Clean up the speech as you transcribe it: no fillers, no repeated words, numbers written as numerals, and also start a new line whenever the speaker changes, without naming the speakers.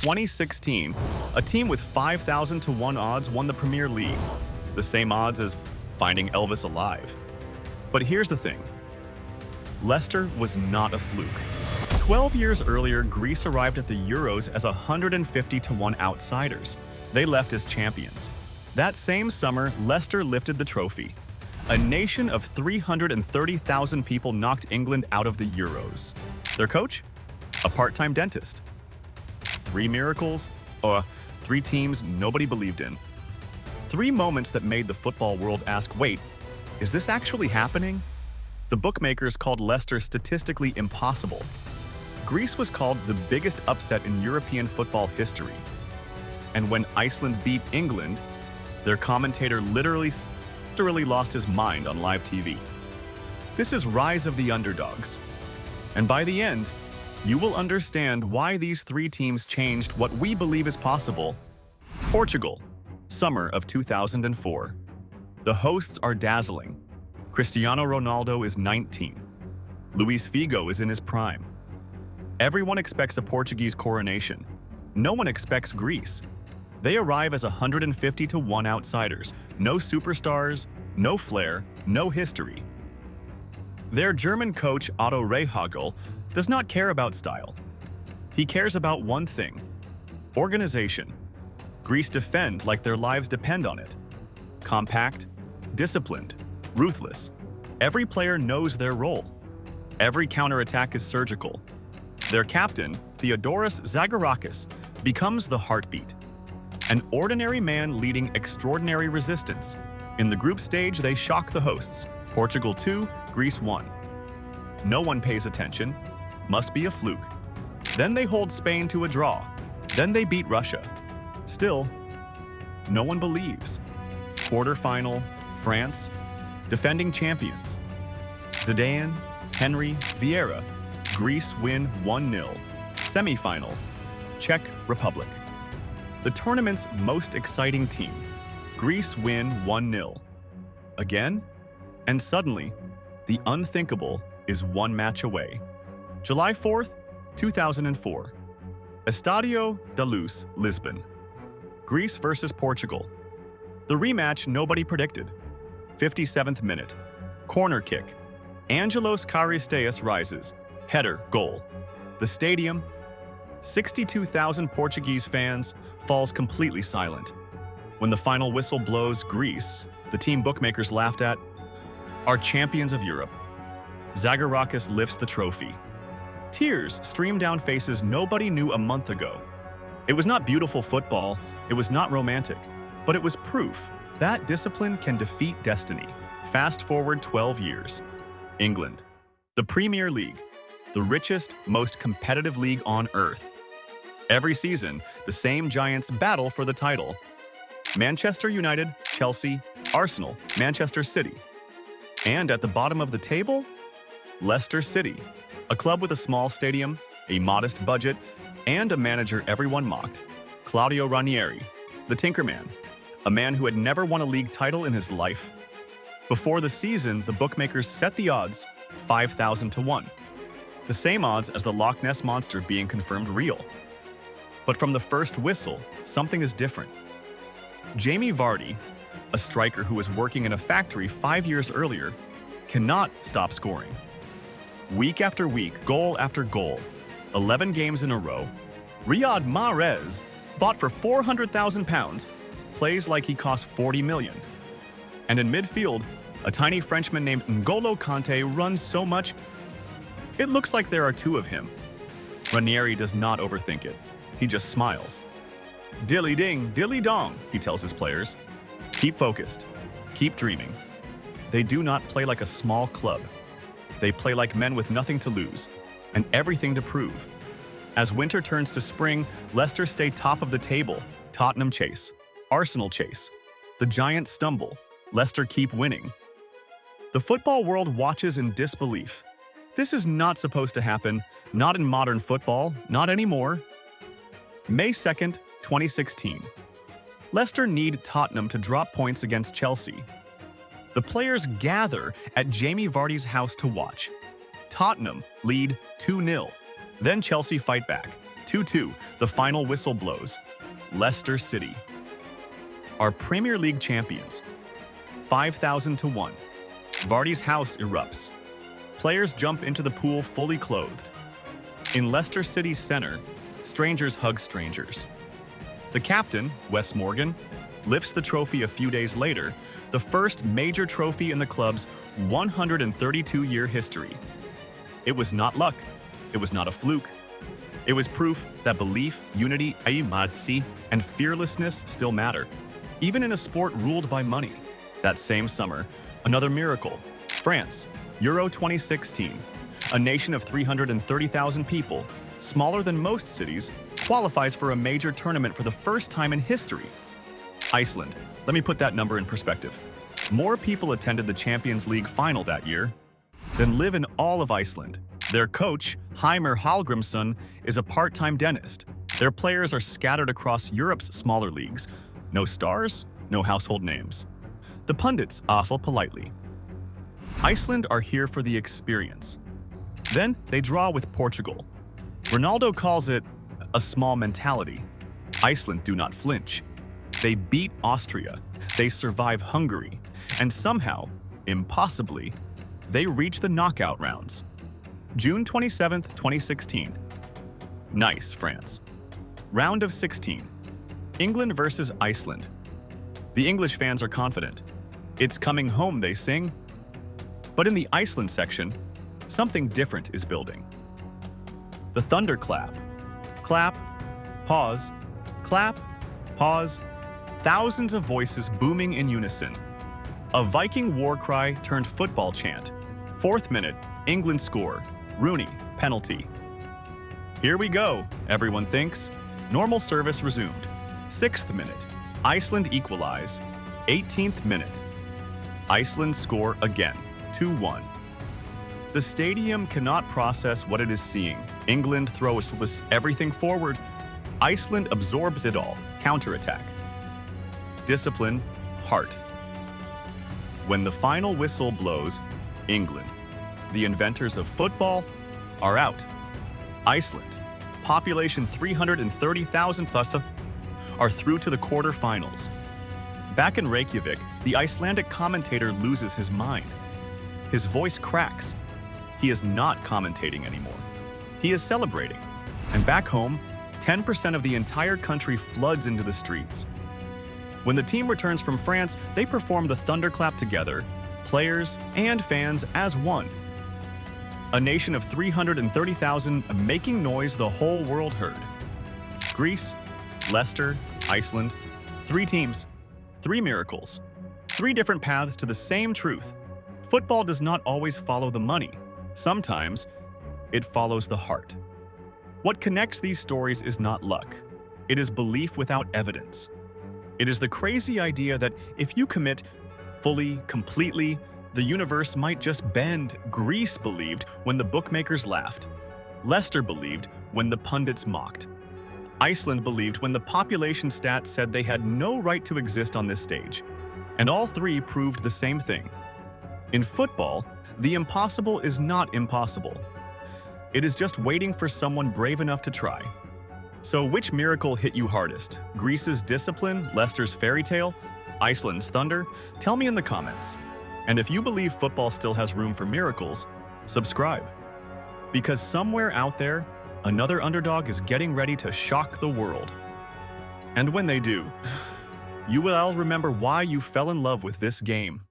2016, a team with 5,000 to 1 odds won the Premier League, the same odds as finding Elvis alive. But here's the thing. Leicester was not a fluke. 12 years earlier, Greece arrived at the Euros as 150 to 1 outsiders. They left as champions. That same summer, Leicester lifted the trophy. A nation of 330,000 people knocked England out of the Euros. Their coach? A part-time dentist. 3 miracles? Or 3 teams nobody believed in. 3 moments that made the football world ask, wait, is this actually happening? The bookmakers called Leicester statistically impossible. Greece was called the biggest upset in European football history. And when Iceland beat England, their commentator literally lost his mind on live TV. This is Rise of the Underdogs. And by the end, you will understand why these 3 teams changed what we believe is possible. Portugal, summer of 2004. The hosts are dazzling. Cristiano Ronaldo is 19. Luis Figo is in his prime. Everyone expects a Portuguese coronation. No one expects Greece. They arrive as 150 to 1 outsiders. No superstars, no flair, no history. Their German coach Otto Rehhagel does not care about style. He cares about one thing: organization. Greece defend like their lives depend on it. Compact, disciplined, ruthless. Every player knows their role. Every counterattack is surgical. Their captain, Theodoros Zagorakis, becomes the heartbeat. An ordinary man leading extraordinary resistance. In the group stage, they shock the hosts. Portugal 2, Greece 1. No one pays attention. Must be a fluke. Then they hold Spain to a draw. Then they beat Russia. Still, no one believes. Quarterfinal, France, defending champions. Zidane, Henry, Vieira. Greece win 1-0. Semi-final, Czech Republic. The tournament's most exciting team. Greece win 1-0. Again? And suddenly, the unthinkable is 1 match away. July 4th, 2004. Estadio da Luz, Lisbon. Greece versus Portugal. The rematch nobody predicted. 57th minute. Corner kick. Angelos Charisteas rises. Header, goal. The stadium, 62,000 Portuguese fans, falls completely silent. When the final whistle blows, Greece, the team bookmakers laughed at, are champions of Europe. Zagorakis lifts the trophy. Tears stream down faces nobody knew a month ago. It was not beautiful football, it was not romantic, but it was proof that discipline can defeat destiny. Fast forward 12 years. England, the Premier League, the richest, most competitive league on earth. Every season, the same giants battle for the title. Manchester United, Chelsea, Arsenal, Manchester City. And at the bottom of the table, Leicester City, a club with a small stadium, a modest budget, and a manager everyone mocked. Claudio Ranieri, the Tinkerman, a man who had never won a league title in his life. Before the season, the bookmakers set the odds 5,000 to 1. The same odds as the Loch Ness Monster being confirmed real. But from the first whistle, something is different. Jamie Vardy, a striker who was working in a factory 5 years earlier, cannot stop scoring. Week after week, goal after goal, 11 games in a row, Riyad Mahrez, bought for £400,000, plays like he cost 40 million. And in midfield, a tiny Frenchman named N'Golo Kanté runs so much, it looks like there are 2 of him. Ranieri does not overthink it. He just smiles. Dilly ding, dilly dong, he tells his players. Keep focused. Keep dreaming. They do not play like a small club. They play like men with nothing to lose and everything to prove. As winter turns to spring, Leicester stay top of the table. Tottenham chase. Arsenal chase. The Giants stumble. Leicester keep winning. The football world watches in disbelief. This is not supposed to happen, not in modern football, not anymore. May 2nd, 2016. Leicester need Tottenham to drop points against Chelsea. The players gather at Jamie Vardy's house to watch. Tottenham lead 2-0. Then Chelsea fight back. 2-2, the final whistle blows. Leicester City are Premier League champions. 5,000 to 1. Vardy's house erupts. Players jump into the pool fully clothed. In Leicester City's center, strangers hug strangers. The captain, Wes Morgan, lifts the trophy a few days later, the first major trophy in the club's 132-year history. It was not luck. It was not a fluke. It was proof that belief, unity, and fearlessness still matter, even in a sport ruled by money. That same summer, another miracle. France, Euro 2016. A nation of 330,000 people, smaller than most cities, qualifies for a major tournament for the first time in history. Iceland. Let me put that number in perspective. More people attended the Champions League final that year than live in all of Iceland. Their coach, Heimir Hallgrímsson, is a part-time dentist. Their players are scattered across Europe's smaller leagues. No stars, no household names. The pundits oscillate politely. Iceland are here for the experience. Then they draw with Portugal. Ronaldo calls it a small mentality. Iceland do not flinch. They beat Austria. They survive Hungary. And somehow, impossibly, they reach the knockout rounds. June 27, 2016. Nice, France. Round of 16. England versus Iceland. The English fans are confident. It's coming home, they sing. But in the Iceland section, something different is building. The thunderclap. Clap, pause, clap, pause. Thousands of voices booming in unison. A Viking war cry turned football chant. 4th minute, England score. Rooney, penalty. Here we go, everyone thinks. Normal service resumed. 6th minute, Iceland equalize. 18th minute, Iceland score again, 2-1. The stadium cannot process what it is seeing. England throws everything forward. Iceland absorbs it all, counterattack. Discipline, heart. When the final whistle blows, England, the inventors of football, are out. Iceland, population 330,000 plus, are through to the quarterfinals. Back in Reykjavik, the Icelandic commentator loses his mind. His voice cracks. He is not commentating anymore. He is celebrating. And back home, 10% of the entire country floods into the streets. When the team returns from France, they perform the thunderclap together, players and fans as one. A nation of 330,000 making noise the whole world heard. Greece, Leicester, Iceland, 3 teams, 3 miracles, 3 different paths to the same truth. Football does not always follow the money. Sometimes it follows the heart. What connects these stories is not luck. It is belief without evidence. It is the crazy idea that if you commit fully, completely, the universe might just bend. Greece believed when the bookmakers laughed. Leicester believed when the pundits mocked. Iceland believed when the population stats said they had no right to exist on this stage. And all 3 proved the same thing. In football, the impossible is not impossible. It is just waiting for someone brave enough to try. So which miracle hit you hardest? Greece's discipline, Leicester's fairy tale, Iceland's thunder? Tell me in the comments. And if you believe football still has room for miracles, subscribe. Because somewhere out there, another underdog is getting ready to shock the world. And when they do, you will all remember why you fell in love with this game.